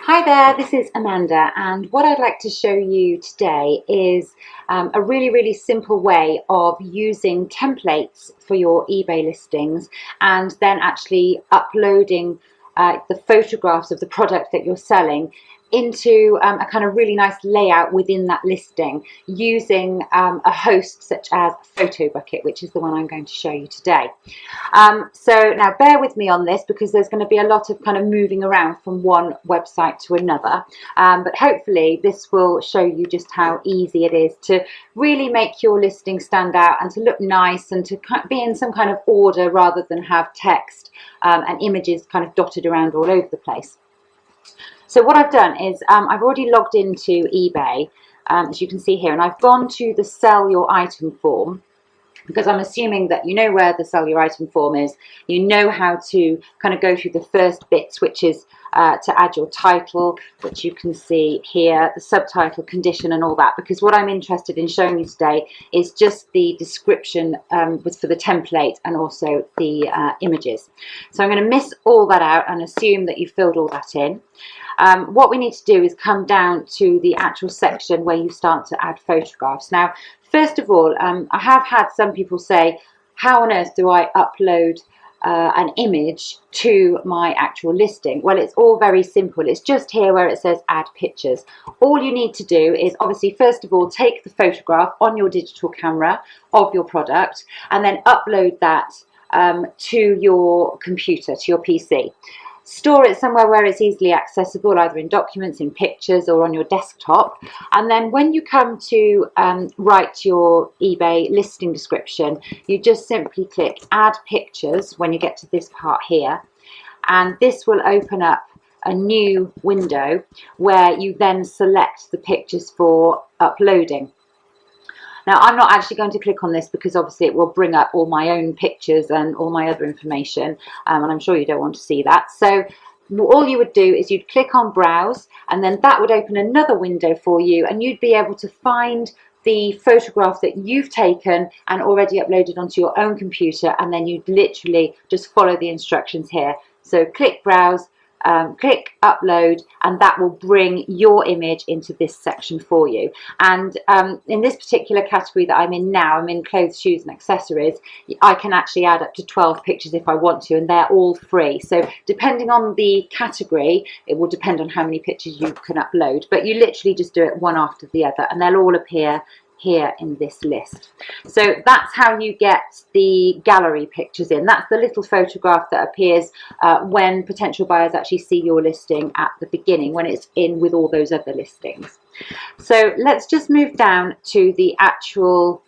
Hi there, this is Amanda, and what I'd like to show you today is a really simple way of using templates for your eBay listings and then actually uploading the photographs of the product that you're selling into a kind of really nice layout within that listing using a host such as PhotoBucket, which is the one I'm going to show you today. So now bear with me on this because there's going to be a lot of kind of moving around from one website to another, but hopefully this will show you just how easy it is to really make your listing stand out and to look nice and to be in some kind of order rather than have text and images kind of dotted around all over the place. So what I've done is I've already logged into eBay, as you can see here, and I've gone to the sell your item form, because I'm assuming that you know where the sell your item form is. You know how to kind of go through the first bits, which is to add your title, which you can see here, the subtitle, condition and all that, because what I'm interested in showing you today is just the description for the template and also the images. So I'm going to miss all that out and assume that you've filled all that in. What we need to do is come down to the actual section where you start to add photographs. Now, first of all, I have had some people say, how on earth do I upload an image to my actual listing? Well, it's all very simple. It's just here where it says add pictures. All you need to do is obviously, first of all, take the photograph on your digital camera of your product and then upload that to your computer, to your PC. Store it somewhere where it's easily accessible, either in documents, in pictures, or on your desktop. And then when you come to write your eBay listing description, you just simply click Add Pictures when you get to this part here. And this will open up a new window where you then select the pictures for uploading. Now, I'm not actually going to click on this because obviously it will bring up all my own pictures and all my other information, and I'm sure you don't want to see that. So all you would do is you'd click on Browse, and then that would open another window for you, and you'd be able to find the photograph that you've taken and already uploaded onto your own computer, and then you'd literally just follow the instructions here. So click Browse, click upload, and that will bring your image into this section for you. And in this particular category that I'm in now, I'm in clothes, shoes and accessories, I can actually add up to 12 pictures if I want to, and they're all free. So depending on the category, it will depend on how many pictures you can upload, but you literally just do it one after the other and they'll all appear here in this list. So that's how you get the gallery pictures in. That's the little photograph that appears when potential buyers actually see your listing at the beginning, when it's in with all those other listings. So let's just move down to the actual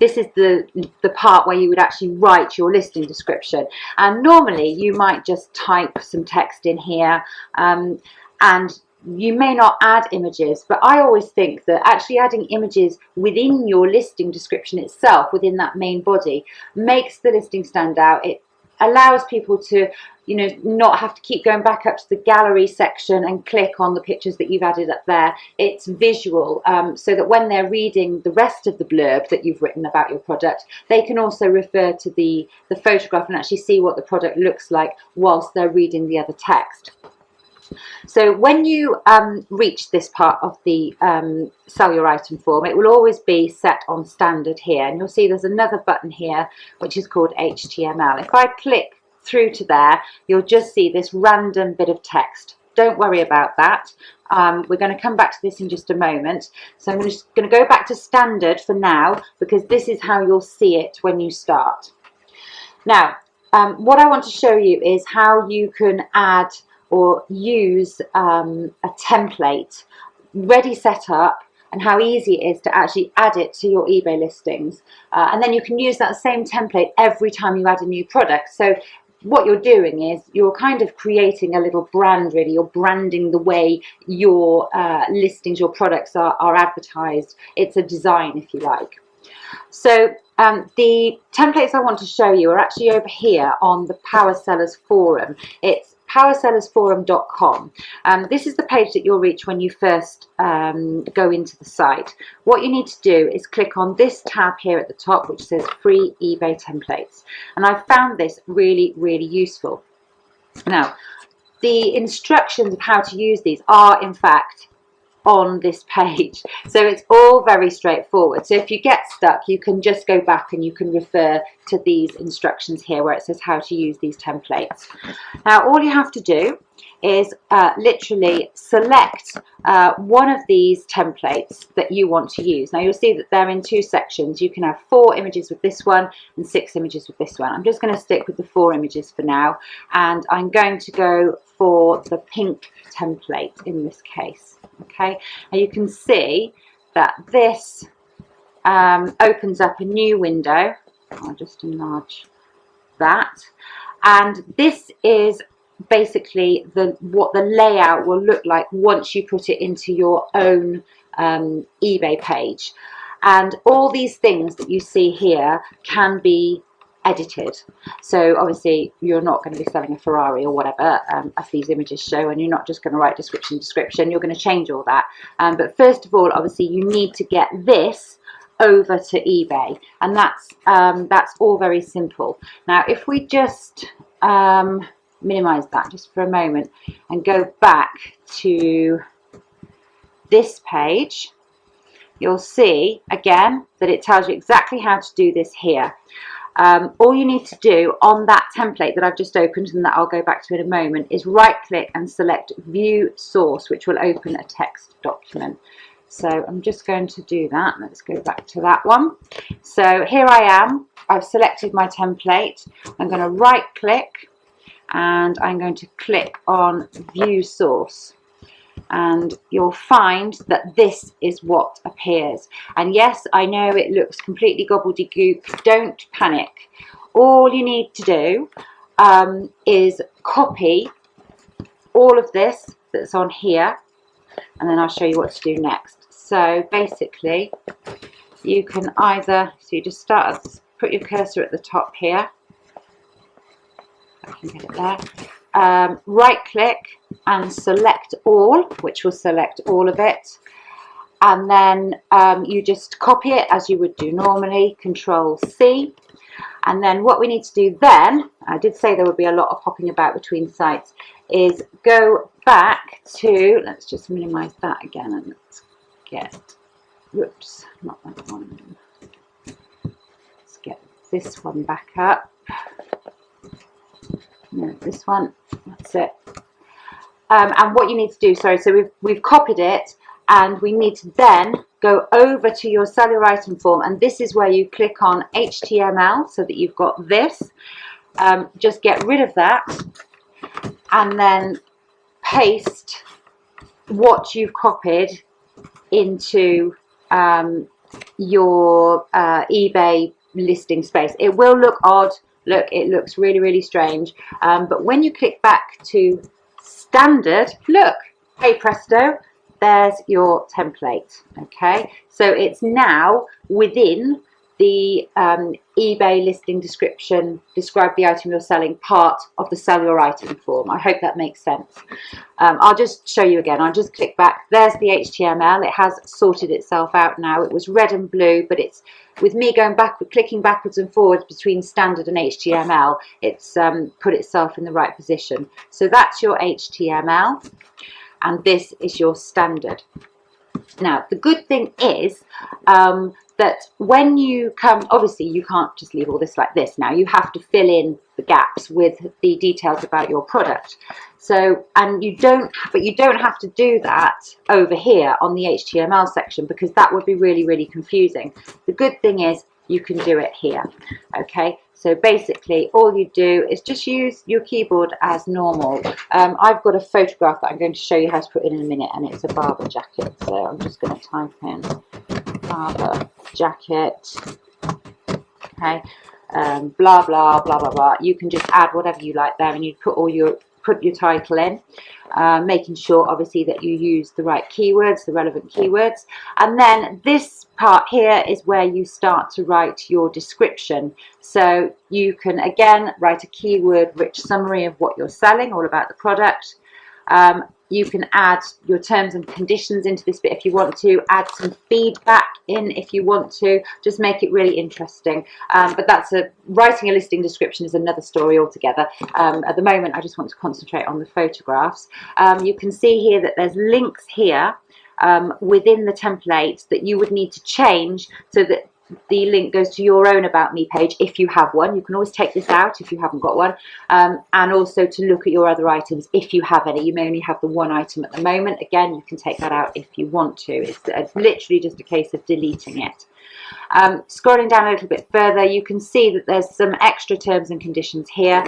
this is the part where you would actually write your listing description, and normally you might just type some text in here and you may not add images, but I always think that actually adding images within your listing description itself, within that main body, makes the listing stand out. It allows people to, you know, not have to keep going back up to the gallery section and click on the pictures that you've added up there. It's visual, so that when they're reading the rest of the blurb that you've written about your product, they can also refer to the photograph and actually see what the product looks like whilst they're reading the other text. So when you reach this part of the sell your item form, it will always be set on standard here, and you'll see there's another button here which is called HTML. If I click through to there, you'll just see this random bit of text. Don't worry about that. We're going to come back to this in just a moment. So I'm just going to go back to standard for now, because this is how you'll see it when you start. Now, what I want to show you is how you can add or use a template ready set up, and how easy it is to actually add it to your eBay listings. And then you can use that same template every time you add a new product. So what you're doing is you're kind of creating a little brand, really. You're branding the way your listings, your products are advertised. It's a design, if you like. So the templates I want to show you are actually over here on the Power Sellers Forum. It's powersellersforum.com. This is the page that you'll reach when you first go into the site. What you need to do is click on this tab here at the top, which says Free eBay Templates. And I've found this really useful. Now, the instructions of how to use these are in fact on this page, so it's all very straightforward. So if you get stuck, you can just go back and you can refer to these instructions here where it says how to use these templates. Now all you have to do is literally select one of these templates that you want to use. Now you'll see that they're in two sections. You can have 4 images with this one and 6 images with this one. I'm just going to stick with the 4 images for now, and I'm going to go for the pink template in this case. Okay, and you can see that this opens up a new window. I'll just enlarge that, and this is basically what the layout will look like once you put it into your own eBay page. And all these things that you see here can be edited. So obviously you're not going to be selling a Ferrari or whatever, as these images show, and you're not just going to write description, you're going to change all that. But first of all, obviously you need to get this over to eBay, and that's all very simple. Now if we just minimize that just for a moment and go back to this page, you'll see again that it tells you exactly how to do this here. All you need to do on that template that I've just opened and that I'll go back to in a moment is right click and select view source, which will open a text document. So I'm just going to do that. Let's go back to that one. So here I am. I've selected my template. I'm going to right click and I'm going to click on view source, and you'll find that this is what appears. And yes, I know it looks completely gobbledygook. Don't panic. All you need to do is copy all of this that's on here, and then I'll show you what to do next. So basically you can either, so you just put your cursor at the top here, I can get it there, right click and select all, which will select all of it, and then you just copy it as you would do normally, Control C. And then what we need to do then, I did say there would be a lot of hopping about between sites, is go back to, let's just minimize that again and let's get, whoops, not that one, let's get this one back up. No, this one, that's it. And what you need to do, sorry, so we've copied it, and we need to then go over to your sell your item form, and this is where you click on HTML so that you've got this. Just get rid of that and then paste what you've copied into your eBay listing space. It will look odd. Look, it looks really, really strange. But when you click back to standard, look, hey presto, there's your template. Okay, so it's now within the eBay listing description, describe the item you're selling, part of the sell your item form. I hope that makes sense. I'll just show you again. I'll just click back. There's the HTML. It has sorted itself out now. It was red and blue, but it's, with me going backward, clicking backwards and forwards between standard and HTML, it's put itself in the right position. So that's your HTML, and this is your standard. Now, the good thing is that when you come, obviously you can't just leave all this like this now. You have to fill in the gaps with the details about your product. So, and you don't have to do that over here on the HTML section, because that would be really, really confusing. The good thing is you can do it here. Okay, so basically all you do is just use your keyboard as normal. I've got a photograph that I'm going to show you how to put in a minute, and it's a Barber jacket. So I'm just going to type in Barber jacket. Okay, blah blah blah blah blah. You can just add whatever you like there, and you put your title in, making sure obviously that you use the right keywords, the relevant keywords. And then this part here is where you start to write your description. So you can again write a keyword rich summary of what you're selling, all about the product. You can add your terms and conditions into this bit if you want to, add some feedback in if you want to, just make it really interesting. But writing a listing description is another story altogether. At the moment, I just want to concentrate on the photographs. You can see here that there's links here within the template that you would need to change so that the link goes to your own About Me page if you have one. You can always take this out if you haven't got one, and also to look at your other items if you have any. You may only have the one item at the moment. Again, you can take that out if you want to. It's literally just a case of deleting it. Scrolling down a little bit further, you can see that there's some extra terms and conditions here.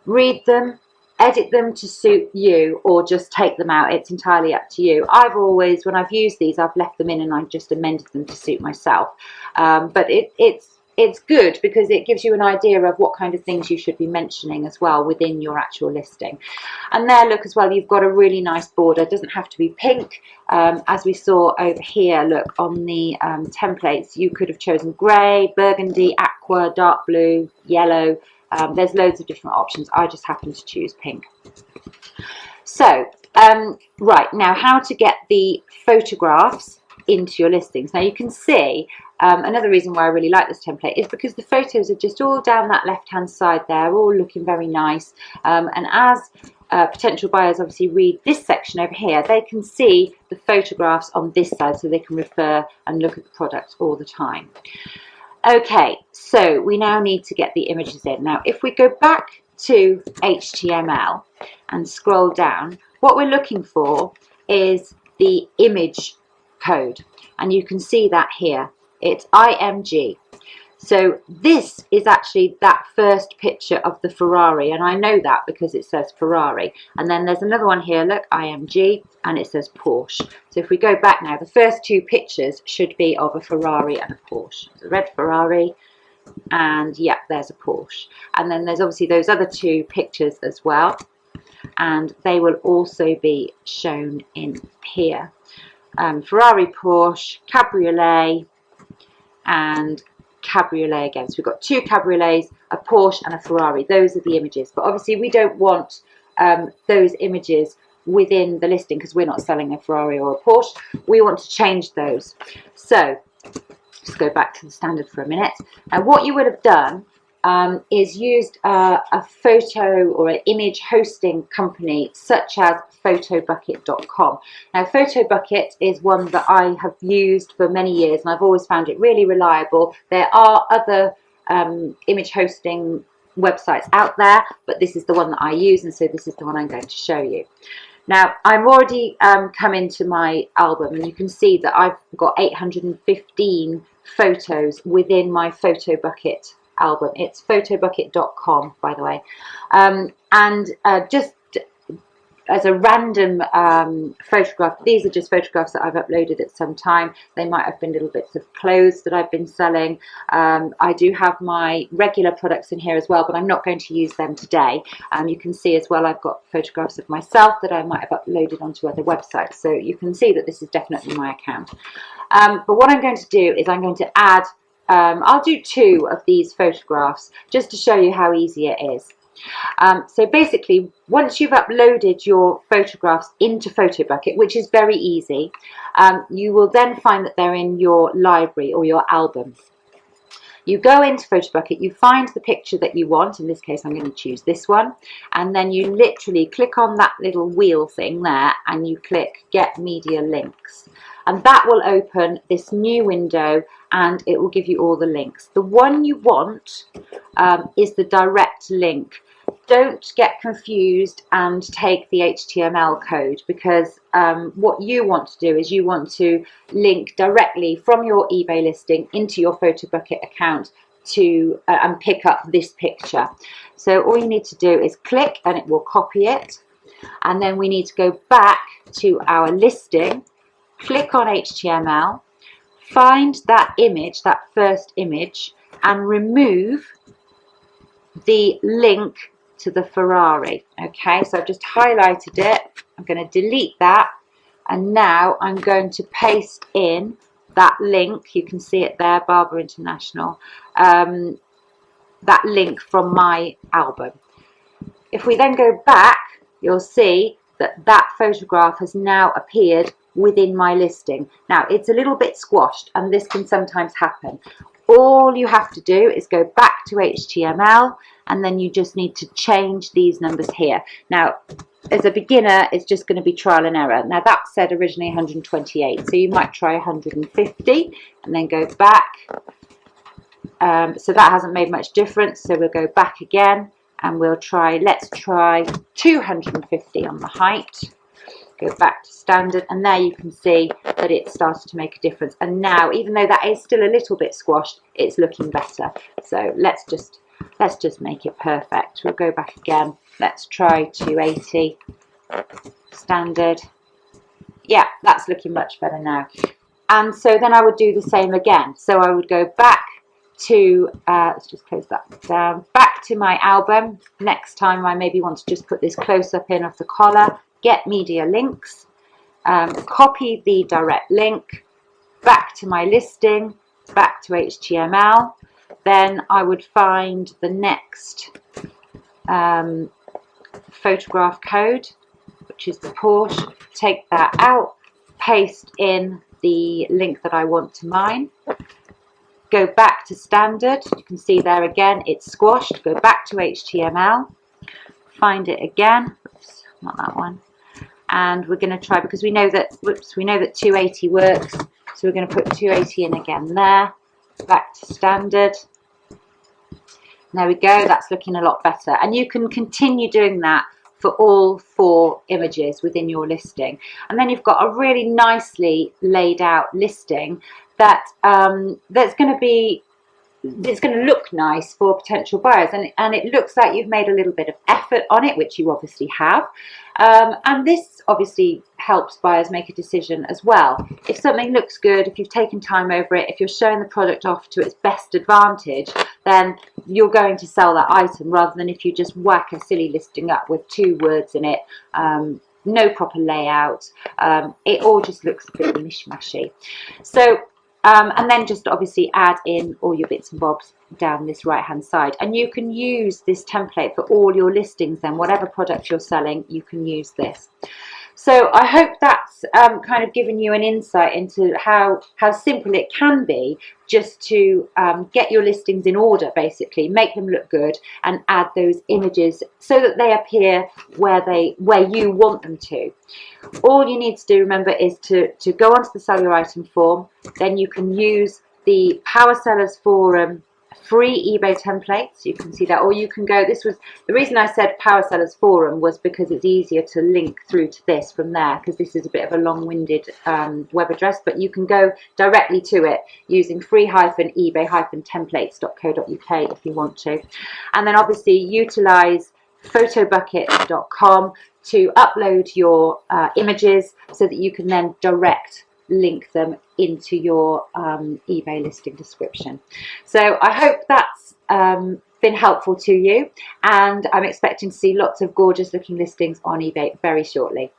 Read them, edit them to suit you, or just take them out. It's entirely up to you. I've always, when I've used these, I've left them in and I've just amended them to suit myself. But it's good because it gives you an idea of what kind of things you should be mentioning as well within your actual listing. And there, look, as well, you've got a really nice border. It doesn't have to be pink. As we saw over here, look, on the templates, you could have chosen grey, burgundy, aqua, dark blue, yellow. There's loads of different options. I just happen to choose pink. So, right, now how to get the photographs into your listings. Now you can see, another reason why I really like this template is because the photos are just all down that left-hand side there, all looking very nice. And as potential buyers obviously read this section over here, they can see the photographs on this side, so they can refer and look at the product all the time. Okay, so we now need to get the images in. Now, if we go back to HTML and scroll down, what we're looking for is the image code. And you can see that here. It's IMG. So this is actually that first picture of the Ferrari, and I know that because it says Ferrari. And then there's another one here, look, IMG, and it says Porsche. So if we go back now, the first two pictures should be of a Ferrari and a Porsche. There's a red Ferrari, and yeah, there's a Porsche. And then there's obviously those other two pictures as well, and they will also be shown in here. Ferrari, Porsche, Cabriolet, and Cabriolet again. So we've got two Cabriolets, a Porsche and a Ferrari. Those are the images, but obviously we don't want those images within the listing because we're not selling a Ferrari or a Porsche. We want to change those. So just go back to the standard for a minute. Now what you would have done is used a photo or an image hosting company such as photobucket.com. Now Photobucket is one that I have used for many years and I've always found it really reliable. There are other image hosting websites out there, but this is the one that I use, and so this is the one I'm going to show you. Now I've already come into my album, and you can see that I've got 815 photos within my Photobucket album. It's photobucket.com, by the way. Just as a random photograph, these are just photographs that I've uploaded at some time. They might have been little bits of clothes that I've been selling. I do have my regular products in here as well, but I'm not going to use them today. You can see as well I've got photographs of myself that I might have uploaded onto other websites, so you can see that this is definitely my account. But what I'm going to do is I'm going to add I'll do 2 of these photographs just to show you how easy it is. So basically, once you've uploaded your photographs into Photobucket, which is very easy, you will then find that they're in your library or your album. You go into Photobucket, you find the picture that you want. In this case, I'm going to choose this one. And then you literally click on that little wheel thing there and you click Get Media Links. And that will open this new window and it will give you all the links. The one you want is the direct link. Don't get confused and take the HTML code, because what you want to do is you want to link directly from your eBay listing into your Photobucket account to and pick up this picture. So all you need to do is click and it will copy it, and then we need to go back to our listing, click on HTML, find that image, that first image, and remove the link to the Ferrari. Okay, so I've just highlighted it. I'm going to delete that, and now I'm going to paste in that link. You can see it there, Barber International, that link from my album. If we then go back, you'll see that that photograph has now appeared within my listing. Now it's a little bit squashed and this can sometimes happen. All you have to do is go back to HTML and then you just need to change these numbers here. Now as a beginner it's just going to be trial and error. Now that said originally 128, so you might try 150 and then go back. So that hasn't made much difference, so we'll go back again and we'll try, let's try 250 on the height. Go back to standard, and there you can see that it started to make a difference. And now, even though that is still a little bit squashed, it's looking better. So let's just make it perfect. We'll go back again. Let's try 280 standard. Yeah, that's looking much better now. And so then I would do the same again. So I would go back to, let's just close that down, back to my album. Next time I maybe want to just put this close up in of the collar, get media links, copy the direct link, back to my listing, back to HTML. Then I would find the next photograph code, which is the Porsche, take that out, paste in the link that I want to mine, go back to standard. You can see there again it's squashed. Go back to HTML, find it again. Oops, not that one. And we're going to try, because we know that 280 works, so we're going to put 280 in again there. Back to standard. There we go. That's looking a lot better, and you can continue doing that for all 4 images within your listing. And then you've got a really nicely laid out listing that that's going to be, it's going to look nice for potential buyers, and it looks like you've made a little bit of effort on it, which you obviously have, and this obviously helps buyers make a decision as well. If something looks good, if you've taken time over it, if you're showing the product off to its best advantage, then you're going to sell that item, rather than if you just whack a silly listing up with 2 words in it, no proper layout. It all just looks a bit mishmashy. So and then just obviously add in all your bits and bobs down this right hand side, and you can use this template for all your listings. Then whatever product you're selling, you can use this. So I hope that's kind of given you an insight into how simple it can be just to get your listings in order, basically make them look good and add those images so that they appear where you want them to. All you need to do, remember, is to go onto the Sell Your Item form. Then you can use the Power Sellers Forum free eBay templates. You can see that, or you can go, this was the reason I said Power Sellers Forum, was because it's easier to link through to this from there, because this is a bit of a long-winded web address, but you can go directly to it using free-ebay-templates.co.uk if you want to. And then obviously utilize photobucket.com to upload your images so that you can then direct link them into your eBay listing description. So I hope that's been helpful to you, and I'm expecting to see lots of gorgeous looking listings on eBay very shortly.